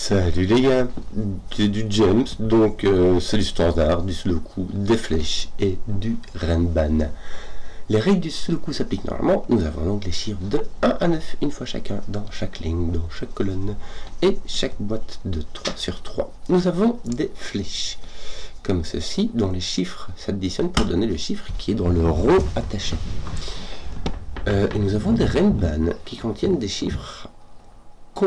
Salut les gars, c'est du James, donc c'est du standard, du sudoku, des flèches et du Renban. Les règles du sudoku s'appliquent normalement, nous avons donc les chiffres de 1 à 9 une fois chacun dans chaque ligne, dans chaque colonne et chaque boîte de 3 sur 3. Nous avons des flèches, comme ceci, dont les chiffres s'additionnent pour donner le chiffre qui est dans le rond attaché. Et nous avons des Renban qui contiennent des chiffres,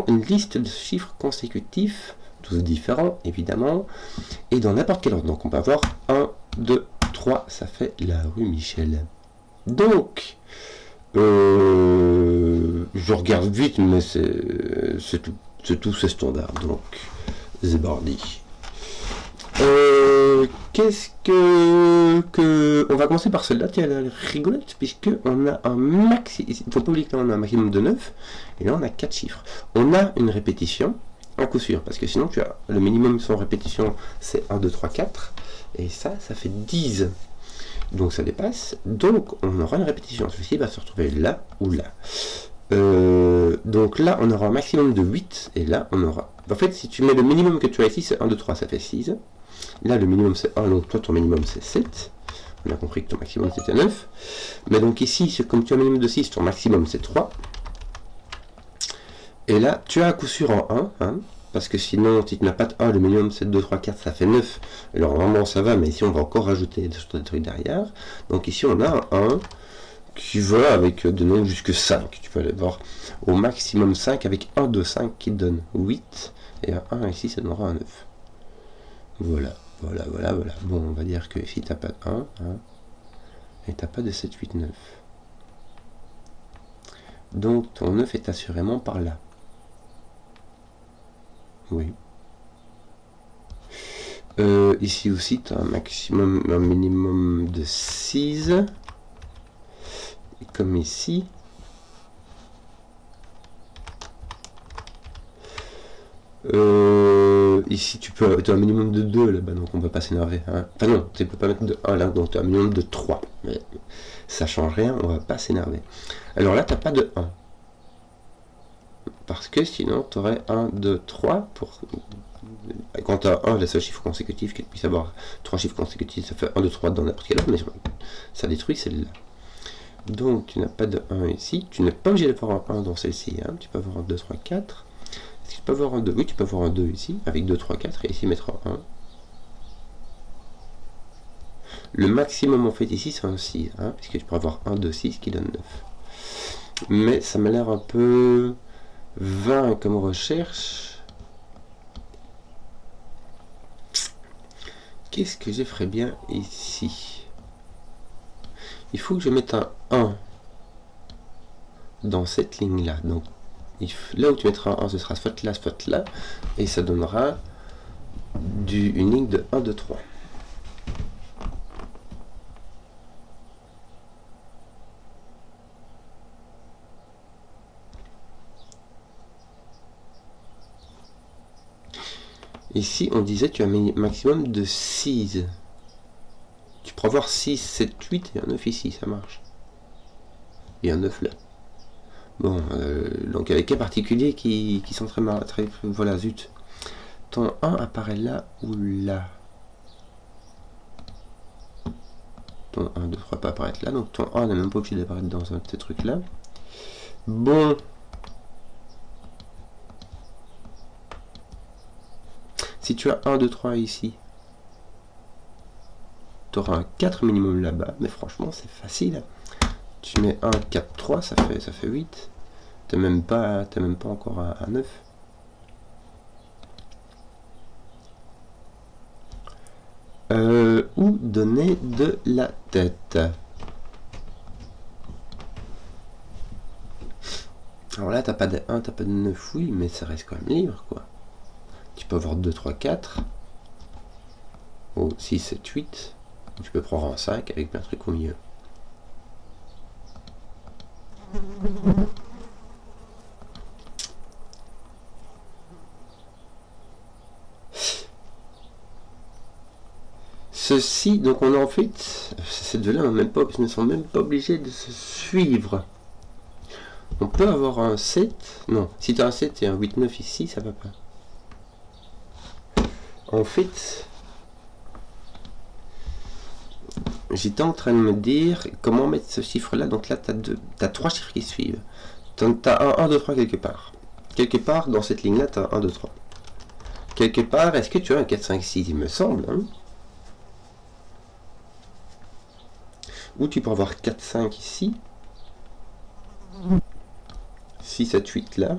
une liste de chiffres consécutifs, tous différents évidemment, et dans n'importe quel ordre. Donc on peut avoir 1, 2, 3, ça fait la rue Michel. Donc, je regarde vite, mais c'est tout, c'est standard. Donc, c'est parti. Qu'est-ce que... On va commencer par celle-là, tiens, elle est rigolote, puisque on a un maxi... Il ne faut pas oublier que là, on a un maximum de 9, et là, on a 4 chiffres. On a une répétition, un coup sûr, parce que sinon, tu as le minimum sans répétition, c'est 1, 2, 3, 4, et ça fait 10. Donc, ça dépasse. Donc, on aura une répétition. Ceci va se retrouver là ou là. Donc là, on aura un maximum de 8, et là, on aura... En fait, si tu mets le minimum que tu as ici, c'est 1, 2, 3, ça fait 6. Là, le minimum, c'est 1, donc toi, ton minimum, c'est 7. On a compris que ton maximum, c'était 9. Mais donc ici, comme tu as un minimum de 6, ton maximum, c'est 3. Et là, tu as à coup sûr en 1, hein, parce que sinon, si tu n'as pas de 1, le minimum, c'est 2, 3, 4, ça fait 9. Alors, normalement, ça va, mais ici, on va encore rajouter des trucs derrière. Donc ici, on a un 1 qui va avec de nombres jusque 5. Tu peux aller voir au maximum 5 avec 1, 2, 5 qui donne 8. Et un 1 ici, ça donnera un 9. Voilà. Bon, on va dire que ici, tu n'as pas de 1, hein, et tu n'as pas de 7, 8, 9. Donc, ton 9 est assurément par là. Oui. Ici aussi, tu as un minimum de 6. Et comme ici. Ici, tu as un minimum de 2 là-bas, donc on ne va pas s'énerver. Hein. Enfin non, tu ne peux pas mettre de 1 là, donc tu as un minimum de 3. Mais ça change rien, on ne va pas s'énerver. Alors là, tu n'as pas de 1. Parce que sinon, tu aurais 1, 2, 3 pour... Quand tu as 1, le seul chiffre consécutif, qu'il puisse avoir 3 chiffres consécutifs, ça fait 1, 2, 3 dans n'importe quel ordre, mais ça détruit celle-là. Donc, tu n'as pas de 1 ici. Tu n'es pas obligé d'avoir un 1 dans celle-ci. Hein. Tu peux avoir un 2, 3, 4. Est-ce que tu peux avoir un 2? Oui, tu peux avoir un 2 ici, avec 2, 3, 4, et ici mettre un 1. Le maximum, en fait, ici, c'est un 6, hein, puisque tu peux avoir 1, 2, 6 qui donne 9. Mais ça m'a l'air un peu 20 comme recherche. Qu'est-ce que je ferais bien ici? Il faut que je mette un 1 dans cette ligne-là. Donc, là où tu mettras un 1, ce sera soit là, et ça donnera une ligne de 1, 2, 3. Ici, on disait que tu as un maximum de 6. Tu pourras avoir 6, 7, 8 et un 9 ici, ça marche. Et un 9 là. Bon, donc il y a des cas particuliers qui sont très... Voilà, zut. Ton 1 apparaît là ou là. Ton 1, 2, 3 peut apparaître là. Donc ton 1 n'est même pas obligé d'apparaître dans ce truc là. Bon. Si tu as 1, 2, 3 ici, tu auras un 4 minimum là-bas. Mais franchement, c'est facile. Tu mets 1, 4, 3, ça fait 8. T'as même pas encore un 9. Où donner de la tête? Alors là, t'as pas de 1, t'as pas de 9, oui, mais ça reste quand même libre, quoi. Tu peux avoir 2, 3, 4. Oh, 6, 7, 8. Tu peux prendre un 5 avec un truc au milieu. Ceci, donc on a en fait, ces deux-là ne sont même pas obligés de se suivre. On peut avoir un 7. Non, si tu as un 7 et un 8, 9 ici, ça va pas. En fait, j'étais en train de me dire comment mettre ce chiffre-là. Donc là, tu as 3 chiffres qui suivent. Tu as un 1, 2, 3 quelque part. Quelque part, dans cette ligne-là, tu as 1, 2, 3. Quelque part, est-ce que tu as un 4, 5, 6, il me semble, hein? Ou tu peux avoir 4, 5 ici. 6, 7, 8 là.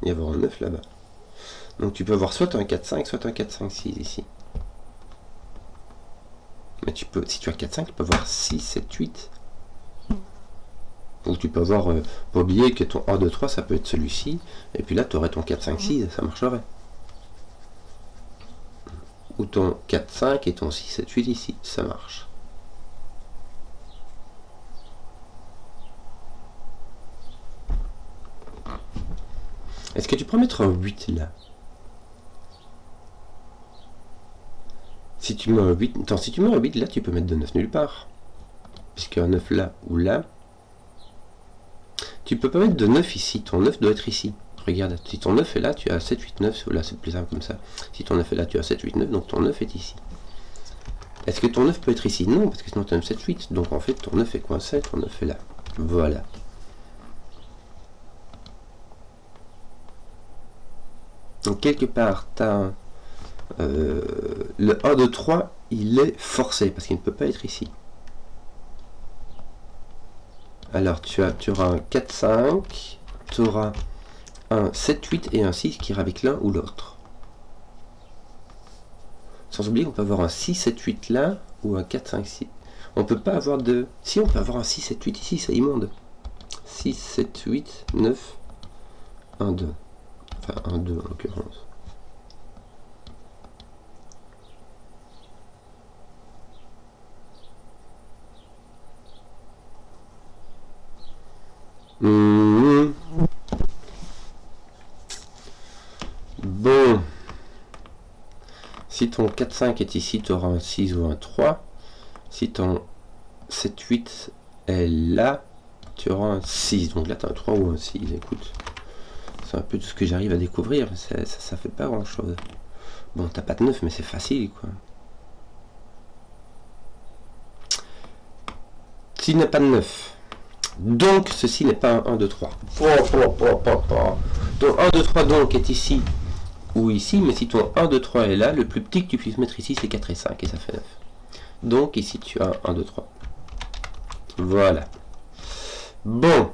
Et avoir un 9 là-bas. Donc tu peux avoir soit un 4, 5, soit un 4, 5, 6 ici. Mais tu peux, si tu as 4, 5, tu peux avoir 6, 7, 8. Donc tu peux avoir, pas oublier que ton 1, 2, 3, ça peut être celui-ci. Et puis là, tu aurais ton 4, 5, 6, ça marcherait. Ou ton 4, 5 et ton 6, 7, 8 ici, ça marche. Est-ce que tu peux mettre un 8 là? Si tu mets un 8, attends, si tu mets un 8 là, tu peux mettre de 9 nulle part. Puisqu'un 9 là ou là. Tu peux pas mettre de 9 ici, ton 9 doit être ici. Regarde, si ton 9 est là, tu as 7, 8, 9, là c'est plus simple comme ça. Si ton 9 est là, tu as 7, 8, 9, donc ton 9 est ici. Est-ce que ton 9 peut être ici? Non, parce que sinon tu as 7, 8, donc en fait ton 9 est coincé, ton 9 est là. Voilà. Donc quelque part, tu as le 1, 2, 3, il est forcé, parce qu'il ne peut pas être ici. Alors tu auras un 4, 5, tu auras un 7, 8 et un 6 qui ira avec l'un ou l'autre. Sans oublier qu'on peut avoir un 6, 7, 8 là, ou un 4, 5, 6. On peut pas avoir de... Si, on peut avoir un 6, 7, 8 ici, c'est immonde. 6, 7, 8, 9, 1, 2. Enfin, 1, 2 en l'occurrence. Bon. Si ton 4, 5 est ici, tu auras un 6 ou un 3. Si ton 7, 8 est là, tu auras un 6. Donc là, tu as un 3 ou un 6. Écoute, c'est un peu tout ce que j'arrive à découvrir. Ça fait pas grand-chose. Bon, t'as pas de 9, mais c'est facile, quoi. S'il n'a pas de 9. Donc, ceci n'est pas un 1, 2, 3. Ton 1, 2, 3 donc est ici ou ici, mais si ton 1, 2, 3 est là, le plus petit que tu puisses mettre ici, c'est 4 et 5, et ça fait 9. Donc, ici, tu as 1, 2, 3. Voilà. Bon.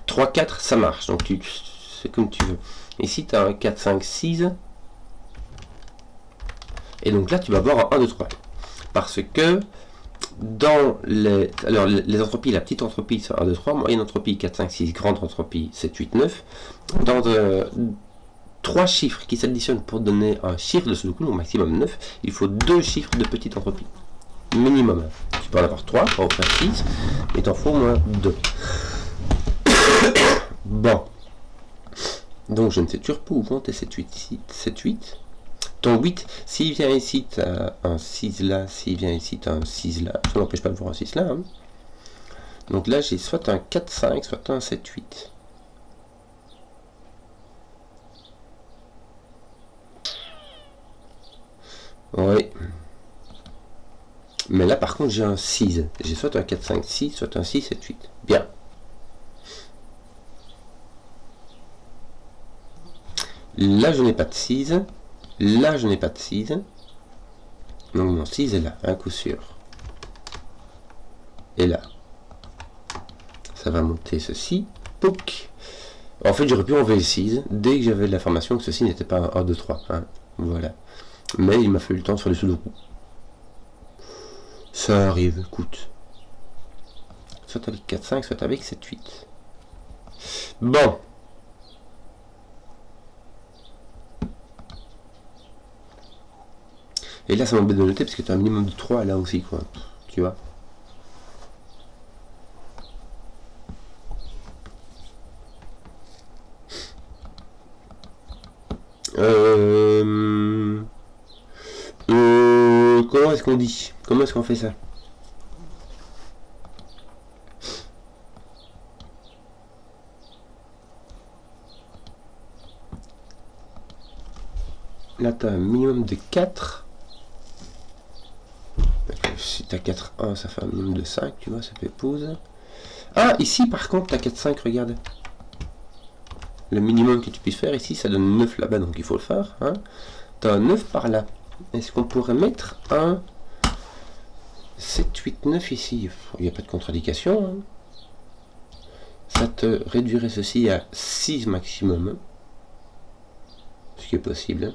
3, 4, ça marche. Donc, c'est comme tu veux. Ici, tu as un 4, 5, 6. Et donc là, tu vas avoir un 1, 2, 3. Parce que dans les entropies, la petite entropie, c'est 1, 2, 3. Moyenne entropie, 4, 5, 6. Grande entropie, 7, 8, 9. Dans 3 chiffres qui s'additionnent pour donner un chiffre de Sudoku, au maximum 9, il faut 2 chiffres de petite entropie. Minimum. Tu peux en avoir 3, pas au faire 6, mais t'en faut au moins 2. Bon. Donc je ne sais toujours pas où vont tes 7, 8, 7, 8. Ton 8, s'il vient ici, tu as un 6 là. S'il vient ici, tu as un 6 là. Ça n'empêche pas de voir un 6 là. Hein. Donc là, j'ai soit un 4, 5, soit un 7, 8. Oui. Mais là, par contre, j'ai un 6. J'ai soit un 4, 5, 6, soit un 6, 7, 8. Bien. Là, je n'ai pas de 6. Là, je n'ai pas de 6. Donc, mon 6 est là, un coup sûr. Et là. Ça va monter ceci. Pouc. En fait, j'aurais pu enlever le 6 dès que j'avais l'information que ceci n'était pas un 1, 2, 3. Hein. Voilà. Mais il m'a fallu le temps sur les Sudoku. Ça arrive, écoute. Soit avec 4, 5, soit avec 7, 8. Bon. Et là, ça m'embête de noter parce que tu as un minimum de 3 là aussi, quoi. Tu vois. Comment est-ce qu'on dit? Comment est-ce qu'on fait ça? Là, tu as un minimum de 4. Si tu as 4, 1, ça fait un minimum de 5, tu vois, ça fait pause. Ah, ici, par contre, tu as 4, 5, regarde. Le minimum que tu puisses faire ici, ça donne 9 là-bas, donc il faut le faire. Hein. Tu as un 9 par là. Est-ce qu'on pourrait mettre un 7, 8, 9 ici? Il n'y a pas de contre-indication. Hein. Ça te réduirait ceci à 6 maximum. Hein. Ce qui est possible.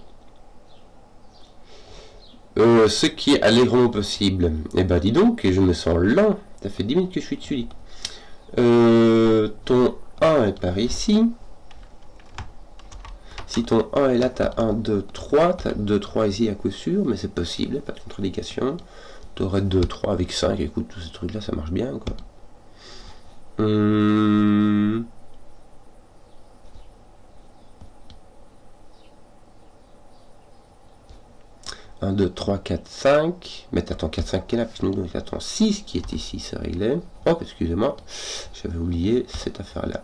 Ce qui est allègrement possible. Eh ben dis donc, je me sens lent. Ça fait 10 minutes que je suis dessus. Ton 1 est par ici. Si ton 1 est là, tu as 1, 2, 3. Tu as 2, 3 ici à coup sûr, mais c'est possible, pas de contre-indication. Tu aurais 2, 3 avec 5. Écoute, tous ces trucs-là, ça marche bien, quoi. 1, 2, 3, 4, 5. Mais t'attends 4, 5 qui est là, puis donc t'attends 6 qui est ici, c'est réglé. Oh, excusez-moi, j'avais oublié cette affaire-là.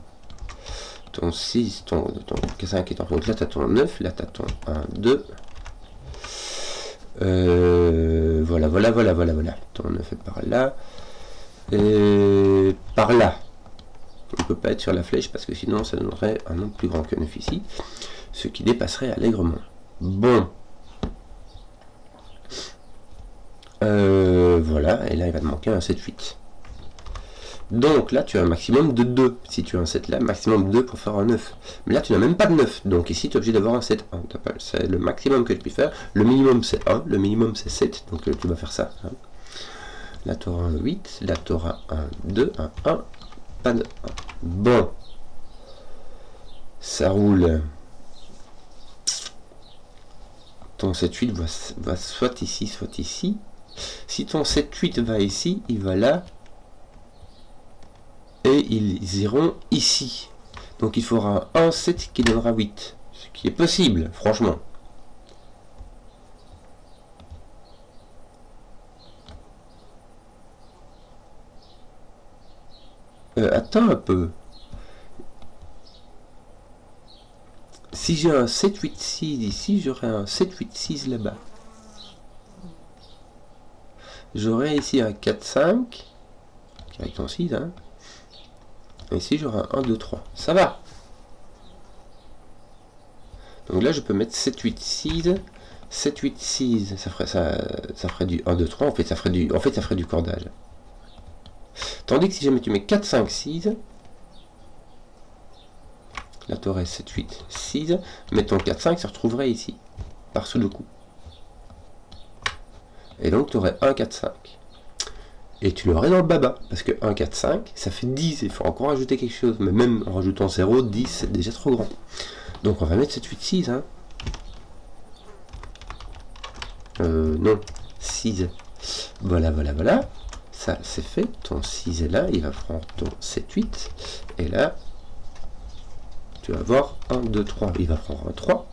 Ton 6, ton 4, 5 est en route. Là, t'as ton 9, là, t'as ton 1, 2. Voilà. Ton 9 est par là. Et par là. On ne peut pas être sur la flèche parce que sinon, ça donnerait un nombre plus grand que 9 ici. Ce qui dépasserait allègrement. Bon. Voilà, et là il va te manquer un 7, 8. Donc là tu as un maximum de 2. Si tu as un 7 là, maximum de 2 pour faire un 9. Mais là tu n'as même pas de 9. Donc ici tu es obligé d'avoir un 7, 1. C'est le maximum que tu peux faire. Le minimum c'est 1, le minimum c'est 7. Donc tu vas faire ça. Hein. Là tu auras un 8, là tu auras un 2, un 1, pas de 1. Bon. Ça roule. Ton 7, 8 va soit ici, soit ici. Si ton 7, 8 va ici, il va là. Et ils iront ici. Donc il faudra un 7 qui donnera 8. Ce qui est possible, franchement. Attends un peu. Si j'ai un 7, 8, 6 ici, j'aurai un 7, 8, 6 là-bas. J'aurai ici un 4, 5, avec ton 6, hein. Et ici, j'aurai un 1, 2, 3. Ça va. Donc là, je peux mettre 7, 8, 6. 7, 8, 6, ça ferait du 1, 2, 3. En fait, ça ferait du cordage. Tandis que si jamais tu mets 4, 5, 6, là, tu aurais 7, 8, 6. Mais ton 4, 5 se retrouverait ici, par Sudoku. Et donc, tu aurais 1, 4, 5. Et tu l'aurais dans le baba, parce que 1, 4, 5, ça fait 10, il faut encore ajouter quelque chose, mais même en rajoutant 0, 10, c'est déjà trop grand. Donc on va mettre 7, 8, 6, hein. Non, 6. Voilà. Ça, c'est fait, ton 6 est là, il va prendre ton 7, 8, et là, tu vas avoir 1, 2, 3, il va prendre un 3,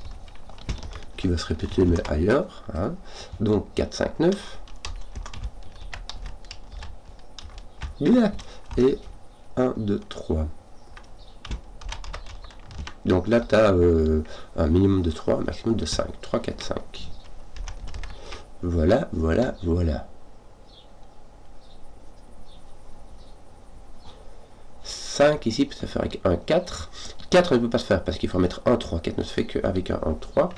qui va se répéter, mais ailleurs, hein. Donc 4, 5, 9. Là, et 1, 2, 3. Donc là, tu as un minimum de 3, un maximum de 5. 3, 4, 5. Voilà. 5 ici peut se faire avec un 4. 4 ne peut pas se faire parce qu'il faut mettre un 3. 4 ne se fait qu'avec un 3.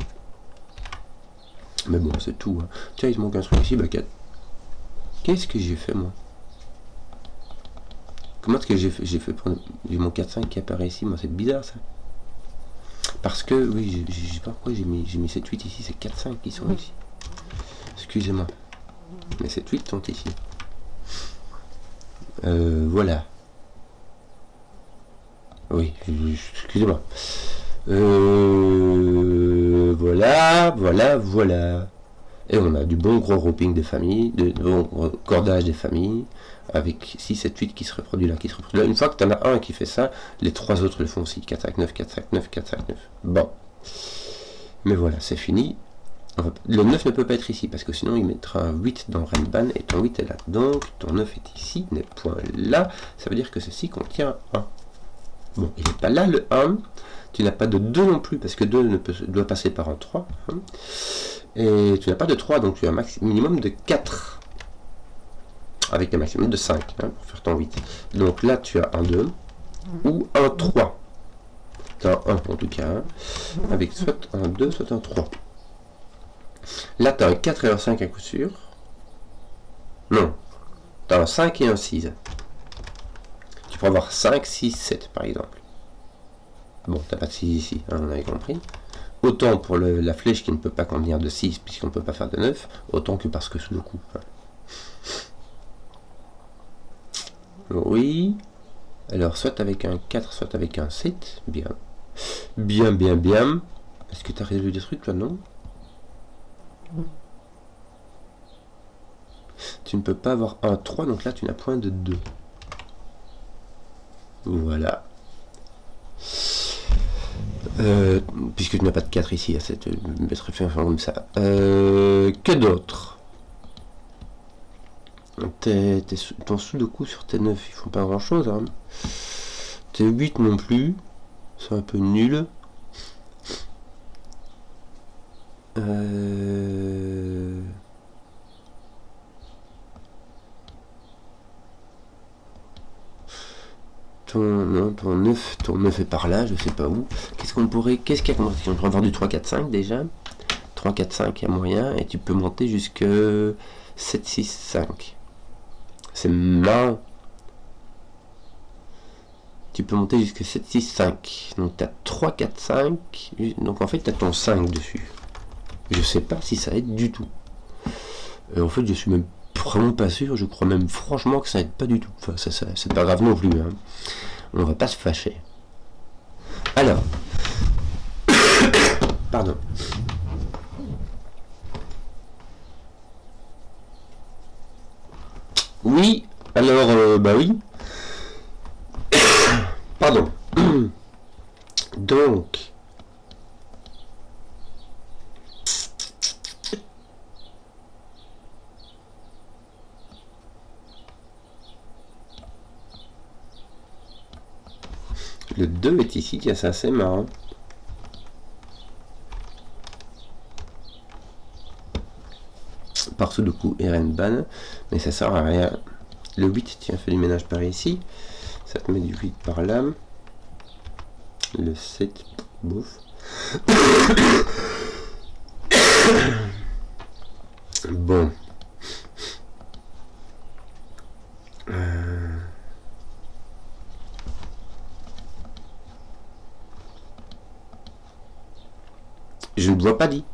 Mais bon, c'est tout. Hein. Tiens, il se manque un truc ici. Bah, 4. Qu'est-ce que j'ai fait, moi? Comment est-ce que j'ai fait pour... J'ai mon 4-5 qui apparaît ici, moi c'est bizarre ça. Parce que, oui, je sais pas pourquoi j'ai mis 7-8 ici, c'est 4-5 qui sont ici. Excusez-moi. Mais 7-8 sont ici. Voilà. Oui, excusez-moi. Voilà. Et on a du bon gros grouping des familles, de bon cordage des familles, avec 6, 7, 8 qui se reproduit là, Une fois que tu en as un qui fait ça, les trois autres le font aussi. 4, 5, 9, 4, 5, 9, 4, 5, 9. Bon. Mais voilà, c'est fini. Le 9 ne peut pas être ici, parce que sinon il mettra un 8 dans Renban, et ton 8 est là. Donc, ton 9 est ici, n'est point là. Ça veut dire que ceci contient 1. Bon, il n'est pas là le 1. Tu n'as pas de 2 non plus, parce que 2 doit passer par un 3. Hein. Et tu n'as pas de 3, donc tu as un minimum de 4. Avec un maximum de 5, hein, pour faire ton 8. Donc là, tu as un 2 ou un 3. Tu as un 1 en tout cas, hein, avec soit un 2, soit un 3. Là, tu as un 4 et un 5 à coup sûr. Non. Tu as un 5 et un 6. Tu peux avoir 5, 6, 7 par exemple. Bon, tu n'as pas de 6 ici, hein, on avait compris. Autant pour la flèche qui ne peut pas contenir de 6 puisqu'on ne peut pas faire de 9, autant que parce que sous le coup. Hein. Oui. Alors, soit avec un 4, soit avec un 7. Bien. Bien, bien, bien. Est-ce que tu as résolu des trucs là, non? Tu ne peux pas avoir un 3, donc là tu n'as point de 2. Voilà. Puisque tu n'as pas de 4 ici, à cette référence comme ça. Que d'autre? Ton sous-de-coup sur tes 9, ils font pas grand chose. Hein. Tes 8 non plus. C'est un peu nul. Ton 9 est par là, je sais pas où. Qu'est-ce qu'il y a comme restriction? On peut avoir du 3, 4, 5 déjà. 3, 4, 5, il y a moyen. Et tu peux monter jusque 7, 6, 5. C'est marrant. Tu peux monter jusque 7, 6, 5. Donc tu as 3, 4, 5. Donc en fait tu as ton 5 dessus. Je sais pas si ça aide du tout. En fait je suis même vraiment pas sûr. Je crois même franchement que ça aide pas du tout. Enfin ça c'est pas grave non plus. Hein. On va pas se fâcher. Alors. Pardon. Oui. Alors bah oui. Pardon. Donc. Le 2 est ici, tiens, c'est assez marrant. Par Sudoku et Renban, mais ça sert à rien. Le 8, tiens, fais du ménage par ici. Ça te met du 8 par là. Le 7, bouffe. Bon. Je ne dois pas dit.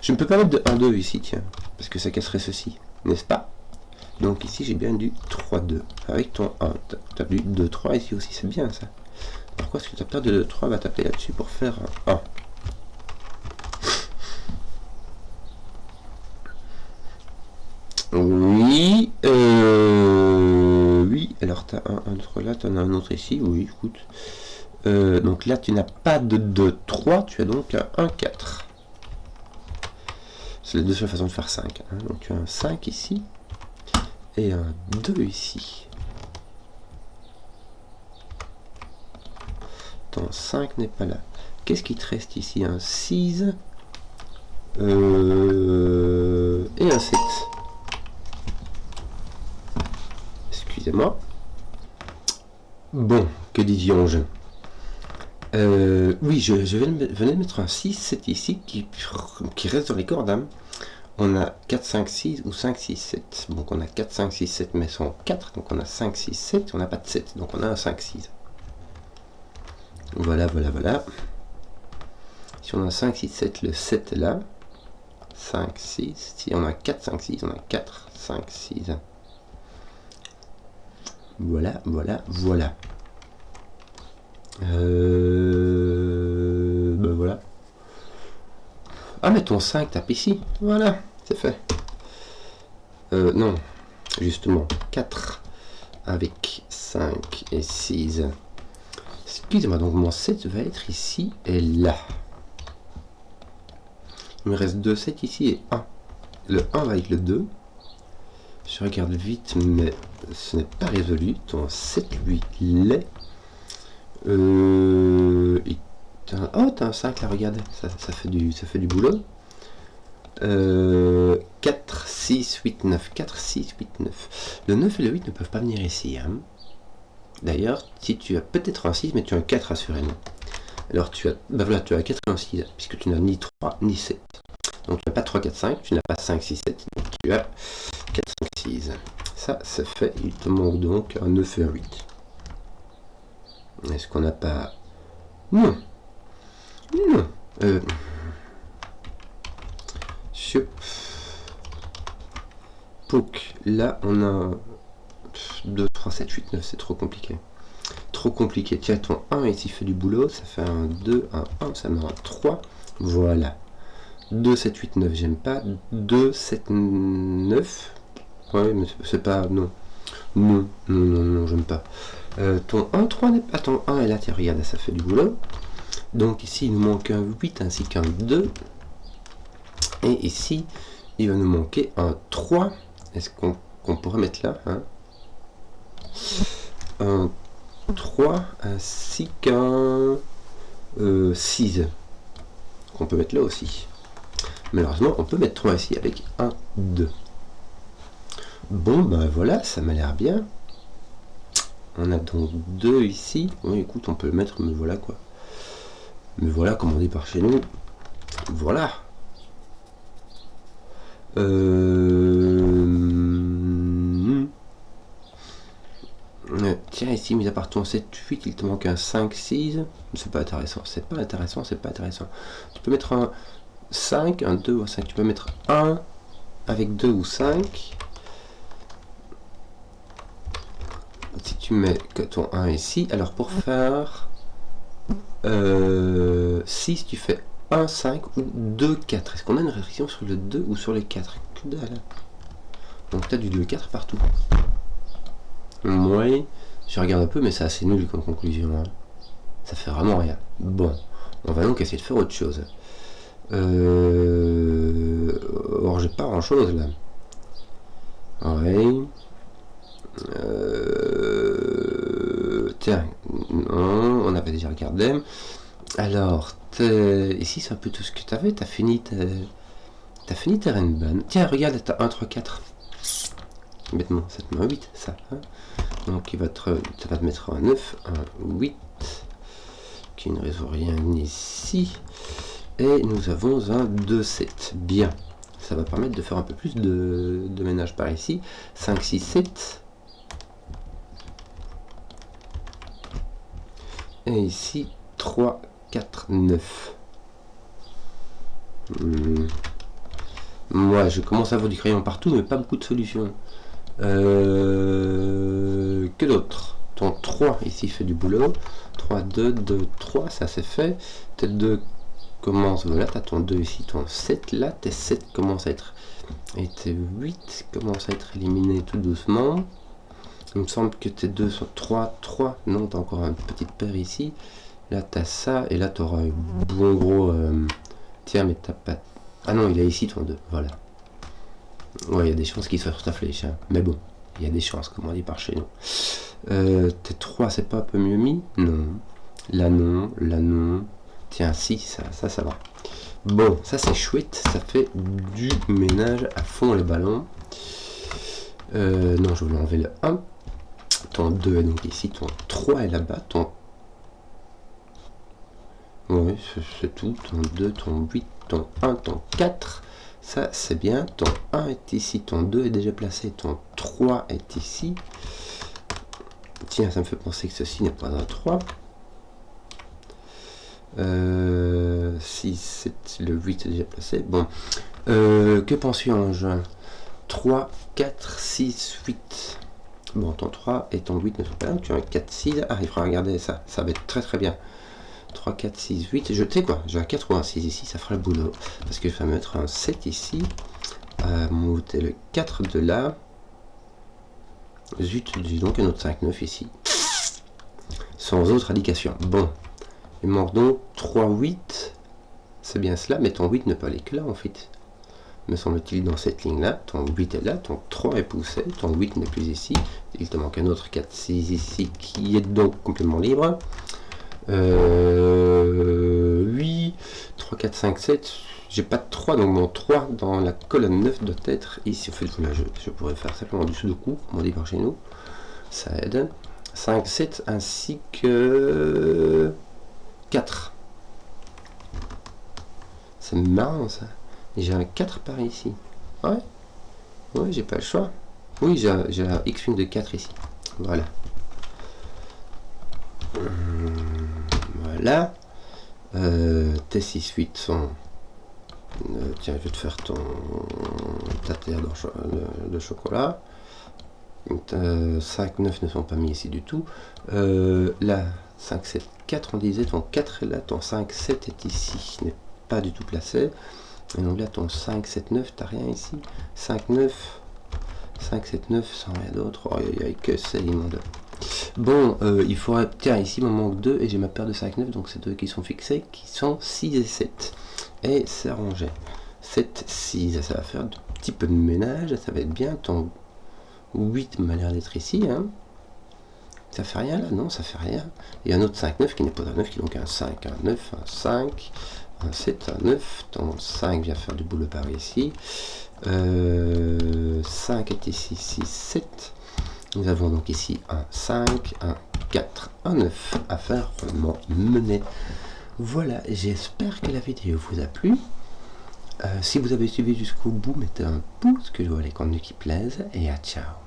Je ne peux pas mettre de 1, 2 ici, tiens. Parce que ça casserait ceci, n'est-ce pas? Donc ici, j'ai bien du 3, 2. Avec ton 1. Tu as du 2, 3 ici aussi, c'est bien ça. Pourquoi est-ce que tu as peur de 2, 3 va taper là-dessus pour faire un 1? Oui. Oui. Alors, tu as un 3 là, tu en as un autre ici. Oui, écoute. Donc là, tu n'as pas de 2, 3. Tu as donc un 1, 4. C'est la deux seules façons de faire 5. Hein. Donc tu as un 5 ici. Et un 2 ici. Ton 5 n'est pas là. Qu'est-ce qui te reste ici? Un 6 et un 7. Excusez-moi. Bon, que disions-je? Oui, je venais mettre un 6, 7 ici qui reste dans les cordes. Hein. On a 4, 5, 6 ou 5, 6, 7. Donc on a 4, 5, 6, 7, mais sont 4. Donc on a 5, 6, 7. On n'a pas de 7. Donc on a un 5, 6. Voilà, voilà, voilà. Si on a 5, 6, 7, le 7 est là. 5, 6. Si on a 4, 5, 6, on a 4, 5, 6. Voilà, voilà, voilà. Ben voilà. Ah, mais ton 5 tape ici. Voilà, c'est fait. Non, justement, 4 avec 5 et 6. Excusez-moi, donc mon 7 va être ici et là. Il me reste 2 7 ici et 1. Le 1 va avec le 2. Je regarde vite, mais ce n'est pas résolu. Ton 7, lui, l'est. Et Oh, t'as un 5 là, regarde, ça fait du boulot. 4, 6, 8, 9. 4, 6, 8, 9. Le 9 et le 8 ne peuvent pas venir ici. Hein. D'ailleurs, si tu as peut-être un 6, mais tu as un 4 assurément. Alors tu as, ben voilà, tu as 4 et un 6, puisque tu n'as ni 3 ni 7. Donc tu n'as pas 3, 4, 5, tu n'as pas 5, 6, 7. Donc tu as 4, 5, 6. Ça, c'est fait. Il te manque donc un 9 et un 8. Est-ce qu'on n'a pas... Non. Non. Pouk. Là, on a 2, 3, 7, 8, 9. C'est trop compliqué. Trop compliqué. Tiens, ton 1 ici fait du boulot. Ça fait un 2, un 1. Ça me rend 3. Voilà. 2, 7, 8, 9. J'aime pas. 2, 7, 9. Ouais, mais c'est pas... Non. Non, non, non, non, j'aime pas. Ton 1, 3 n'est pas... Ton 1 est là. Tiens, regarde, ça fait du boulot. Donc ici, il nous manque un 8 ainsi qu'un 2. Et ici, il va nous manquer un 3. Est-ce qu'on pourrait mettre là hein un 3 ainsi qu'un 6. Qu'on peut mettre là aussi. Malheureusement, on peut mettre 3 ici avec un 2. Bon, ben voilà, ça m'a l'air bien. On a donc 2 ici. Oui, écoute, on peut le mettre, me voilà quoi. Me voilà, comme on dit par chez nous. Voilà. Tiens, ici, mis à part ton 7, 8, il te manque un 5, 6. C'est pas intéressant, c'est pas intéressant, c'est pas intéressant. Tu peux mettre un 5, un 2 ou 5. Tu peux mettre 1 avec 2 ou 5. Si tu mets que ton 1 ici, alors pour faire 6, tu fais 1, 5 ou 2, 4. Est-ce qu'on a une restriction sur le 2 ou sur les 4? Que dalle. Donc tu as du 2, 4 partout. Oui, je regarde un peu, mais c'est assez nul comme conclusion. Hein. Ça fait vraiment rien. Bon, on va donc essayer de faire autre chose. Or, j'ai pas grand chose là. Ouais. Tiens, non, on avait déjà regardé. Alors, ici c'est un peu tout ce que tu avais. T'as fini tes Renban. Tiens, regarde, t'as 1, 3, 4. Bêtement, ça te met un 8, ça. Hein donc, ça va te mettre un 9, un 8, qui ne résout rien ici. Et nous avons un 2, 7. Bien. Ça va permettre de faire un peu plus de ménage par ici. 5, 6, 7. Et ici, 3, 4, 9. Moi, je commence à avoir du crayon partout, mais pas beaucoup de solutions. Que d'autre? Ton 3 ici fait du boulot. 3, 2, 2, 3, ça c'est fait. Tes 2 commencent, voilà, tu as ton 2 ici, ton 7 là. Tes 7 commencent à être... Et tes 8 commencent à être éliminés tout doucement. Il me semble que tes 2 sont 3, 3. Non, tu as encore une petite paire ici. Là, tu as ça. Et là, tu auras un bon gros... Tiens, mais t'as pas... Ah non, il est ici ton 2. Voilà. Ouais, il y a des chances qu'il soit sur ta flèche. Hein. Mais bon, il y a des chances, comme on dit par chez nous. Tes 3, c'est pas un peu mieux mis? Non. Là, non. Là, non. Tiens, si, ça va. Bon, ça, c'est chouette. Ça fait du ménage à fond, les ballons. Non, je voulais enlever le 1. Ton 2 est donc ici. Ton 3 est là-bas. Ton... Oui, c'est tout. Ton 2, ton 8, ton 1, ton 4. Ça, c'est bien. Ton 1 est ici. Ton 2 est déjà placé. Ton 3 est ici. Tiens, ça me fait penser que ceci n'est pas un 3. 6, 7, le 8 est déjà placé. Bon. Que pensions-je? 3, 4, 6, 8. Bon, ton 3 et ton 8 ne sont pas là. Tu as un 4, 6. Ah, il faudra regarder ça. Ça va être très très bien. 3, 4, 6, 8. Je sais quoi, j'ai un 4 ou un 6 ici, ça fera le boulot. Parce que je vais mettre un 7 ici. Monter le 4 de là. Zut, j'ai donc un autre 5, 9 ici. Sans autre indication. Bon. Il manque donc 3, 8. C'est bien cela, mais ton 8 ne peut aller que là en fait. Me semble-t-il dans cette ligne-là. Ton 8 est là, ton 3 est poussé, ton 8 n'est plus ici. Il te manque un autre 4, 6 ici qui est donc complètement libre. 4, 5, 7. J'ai pas de 3, donc mon 3 dans la colonne 9 doit être ici. En fait, voilà, je pourrais faire simplement du sudoku, comme on dit par chez nous. Ça aide. 5, 7 ainsi que 4. C'est marrant ça. J'ai un 4 par ici. Ouais. Ouais, j'ai pas le choix. Oui, j'ai un x de 4 ici. Voilà. Voilà. Tes 6, 8 sont... tiens, je vais te faire ta terre de chocolat. 5, 9 ne sont pas mis ici du tout. Là, 5, 7, 4, on disait ton 4 est là, ton 5, 7 est ici, n'est pas du tout placé. Et donc là, ton 5, 7, 9, t'as rien ici. 5, 9, 5, 7, 9, sans rien d'autre. Oh, que c'est immonde. Bon, il faudrait... Tiens, ici, il me manque 2 et j'ai ma paire de 5, 9, donc c'est 2 qui sont fixés, qui sont 6 et 7. Et c'est arrangé. 7, 6, ça va faire un petit peu de ménage, ça va être bien. Ton 8 m'a l'air d'être ici, hein. Ça fait rien là? Non, ça fait rien. Il y a un autre 5, 9 qui n'est pas un 9, qui est donc un 5, un 9, un 5, un 7, un 9. Ton 5 vient faire du boulot par ici. 5 est ici, 6, 7. Nous avons donc ici un 5, un 4, un 9 à faire mener. Voilà, j'espère que la vidéo vous a plu. Si vous avez suivi jusqu'au bout, mettez un pouce, que je vois les contenus qui plaisent, et à ciao.